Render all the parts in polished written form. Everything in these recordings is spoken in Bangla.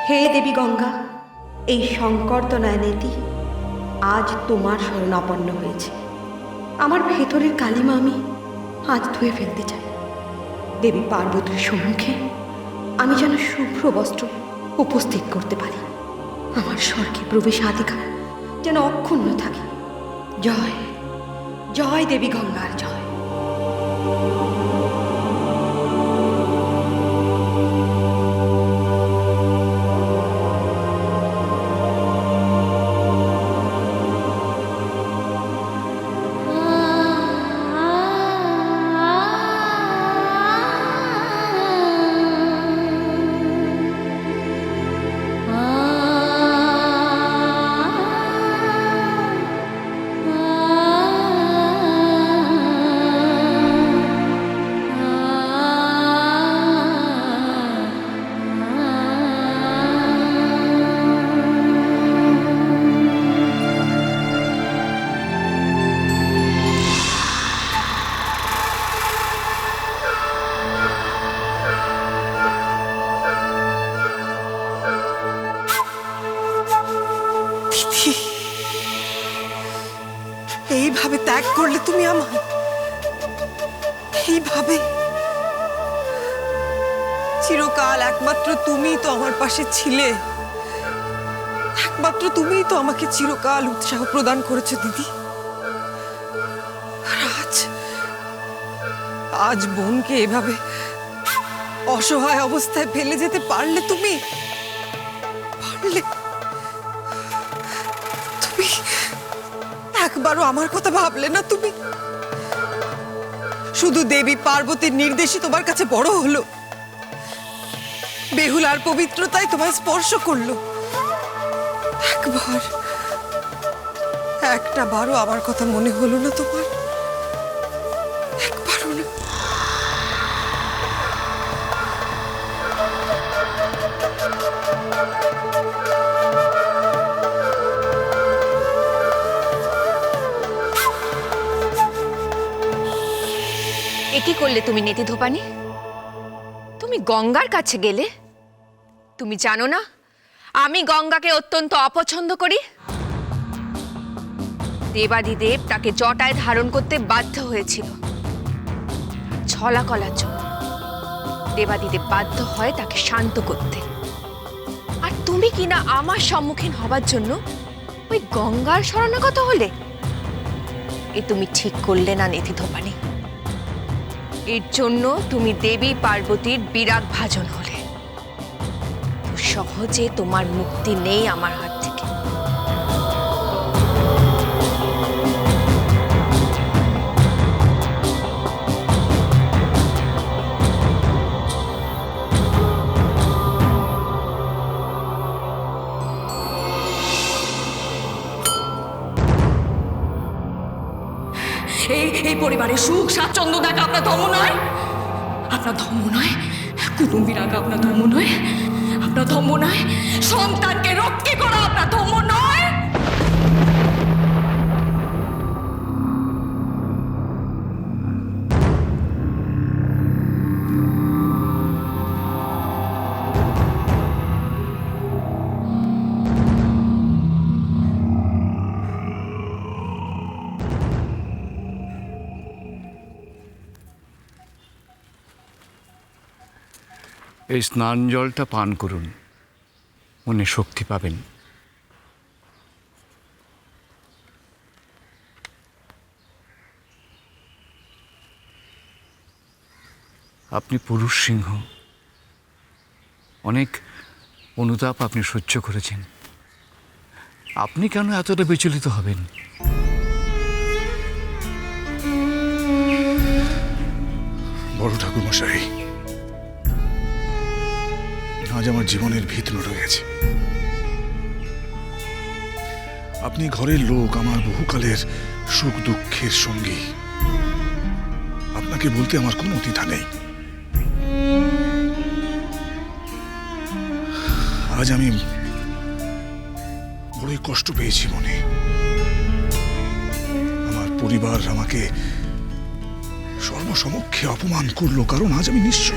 হে দেবী গঙ্গা, এই সংকর্তনায় নেতি আজ তোমার শরণাপন্ন হয়েছে। আমার ভেতরের কালিমা আমি আজ ধুয়ে ফেলতে চাই। দেবী পার্বতীর সম্মুখে আমি যেন শুভ্র বস্ত্র উপস্থিত করতে পারি। আমার স্বর্গে প্রবেশাধিকার যেন অক্ষুণ্ণ থাকে। জয় জয় দেবী গঙ্গার জয়। এইভাবে ত্যাগ করলে তুমি আমায়? এইভাবে? চিরকাল একমাত্র তুমিই তো আমার পাশে ছিলে, একমাত্র তুমিই তো আমাকে চিরকাল উৎসাহ প্রদান করেছো দিদি। আর আজ বোনকে এভাবে অসহায় অবস্থায় ফেলে যেতে পারলে তুমি? পারলে? তুমি একবারও আমার কথা ভাবলে না? তুমি শুধু দেবী পার্বতীর নির্দেশই তোমার কাছে বড় হলো, বেহুলার পবিত্রতাই তোমায় স্পর্শ করলো। একটা বারও আমার কথা মনে হলো না তোমার? একবারও না? কি করলে তুমি নেতি ধোপানি? তুমি গঙ্গার কাছে গেলে? তুমি জানো না আমি গঙ্গাকে অত্যন্ত অপছন্দ করি। দেবাদিদেব তাকে জটায় ধারণ করতে বাধ্য হয়েছিল ছলা কলার জন্য। দেবাদিদেব বাধ্য হয় তাকে শান্ত করতে। আর তুমি কিনা আমার সম্মুখীন হবার জন্য ওই গঙ্গার শরণাগত হলে? এ তুমি ঠিক করলে না নেতি ধোপানি। এর জন্য তুমি দেবী পার্বতীর বিরাগ ভাজন হলে। সহজে তোমার মুক্তি নেই আমার হাত থেকে। এই পরিবারের সুখ স্বাচ্ছন্দ্য দেখা আপনার ধর্ম নয়? আপনার ধর্ম নয় কুটুম্বী রাখা? আপনার ধর্ম নয়? আপনার ধর্ম নয় সন্তানকে রক্ষা করা? আপনার ধর্ম নয়? এই স্নান জলটা পান করুন, মনে শক্তি পাবেন। আপনি পুরুষ সিংহ, অনেক অনুতাপ আপনি সহ্য করেছেন। আপনি কেন এতটা বিচলিত হবেন? বড় ঠাকুরমশাই, আজ আমার জীবনের ভিত নড়ে গেছে। আপনি ঘরের লোক, আমার বহুকালের সুখ দুঃখের সঙ্গী। আপনাকে বলতে আমার কোনো দ্বিধা নেই। আজ আমি বড়ই কষ্ট পেয়েছি মনে। আমার পরিবার আমাকে সর্বসমক্ষে অপমান করলো, কারণ আজ আমি নিঃস্ব।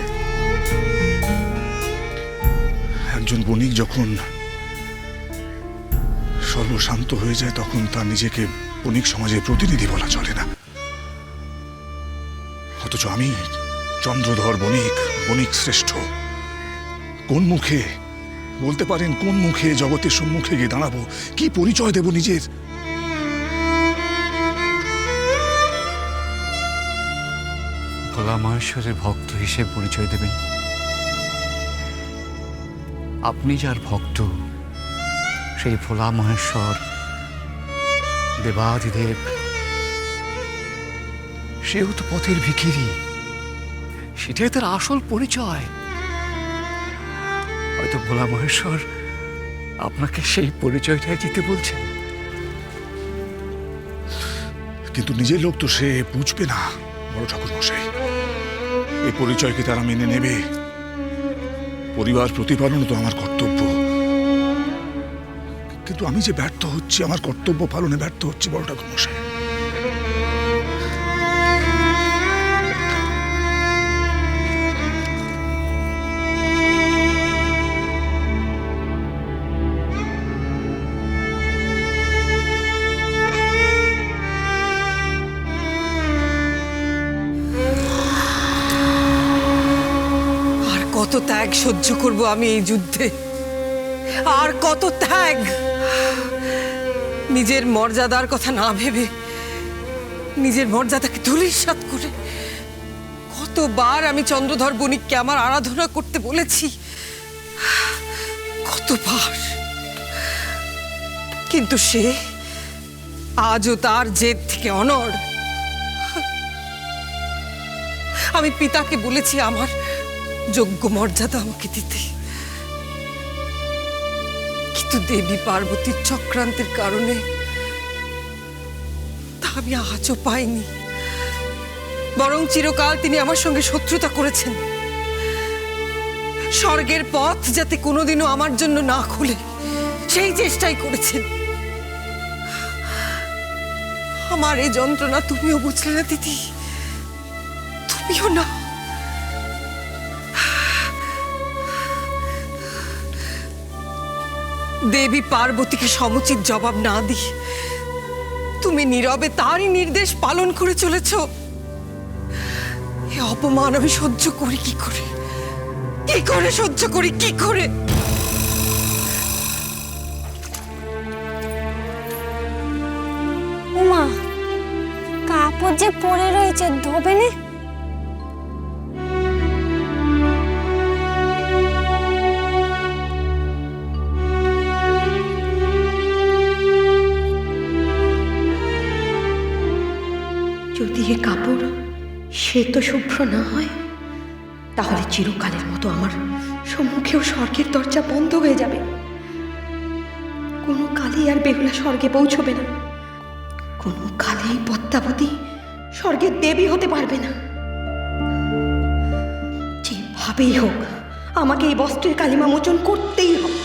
একজন বণিক যখন সর্বশান্ত হয়ে যায় তখন তার নিজেকে বণিক সমাজের প্রতিনিধি বলা চলে না। অথচ আমি চন্দ্রধর বণিক, বণিক শ্রেষ্ঠ, কোন মুখে বলতে পারেন, কোন মুখে জগতের সম্মুখে গিয়ে দাঁড়াবো, কি পরিচয় দেব নিজের? ভোলা মহেশ্বরের ভক্ত হিসেবে পরিচয় দেবেন। আপনি যার ভক্ত, সেই ভোলা মহেশ্বর, দেবাদিদেব, সেও তো পথের ভিখিরি। সেটাই তার আসল পরিচয়। হয়তো ভোলা মহেশ্বর আপনাকে সেই পরিচয়টাই দিতে বলছেন। কিন্তু নিজের লোক তো সে বুঝবে না বড় ঠাকুর মশাই। এই পরিচয়কে তারা মেনে নেবে। পরিবার প্রতিপালন তো আমার কর্তব্য, কিন্তু আমি যে ব্যর্থ হচ্ছি, আমার কর্তব্য পালনে ব্যর্থ হচ্ছি বড় ঠাকুর মশাই। আর কত ত্যাগ সহ্য করব আমি এই যুদ্ধে? আর কত ত্যাগ! নিজের মর্যাদার কথা না ভেবে, নিজের মর্যাদাকে ধূলিসাৎ করে কতবার আমি চন্দ্রধর বণিককে আমার আরাধনা করতে বলেছি, কতবার। কিন্তু সে আজও তার জেদ থেকে অনড়। আমি পিতাকে বলেছি আমার যোগ্য মর্যাদা আমাকে দিতে, কিন্তু দেবী পার্বতীর চক্রান্তের কারণে তা আমি আজও পাইনি। বরং চিরকাল তিনি আমার সঙ্গে শত্রুতা করেছেন। স্বর্গের পথ যাতে কোনোদিনও আমার জন্য না খুলে সেই চেষ্টাই করেছেন। আমার এই যন্ত্রণা তুমিও বুঝলে না দিদি, তুমিও না। দেবী পার্বতীকে সমুচিত জবাব না দিয়ে তুমি নীরবে তারই নির্দেশ পালন করে চলেছ। এই অপমান আমি সহ্য করি কি করে? কি করে সহ্য করি, কি করে? উমা, কাপড় যে পরে রয়েছে ধোবে না? যদি এ কাপড় শ্বেত শুভ্র না হয়, তাহলে চিরকালের মতো আমার সম্মুখেও স্বর্গের দরজা বন্ধ হয়ে যাবে। কোনো কালেই আর বেহুলা স্বর্গে পৌঁছবে না। কোনো কালেই পদ্মাবতী স্বর্গের দেবী হতে পারবে না। যেভাবেই হোক আমাকে এই বস্ত্রের কালিমা মোচন করতেই হবে।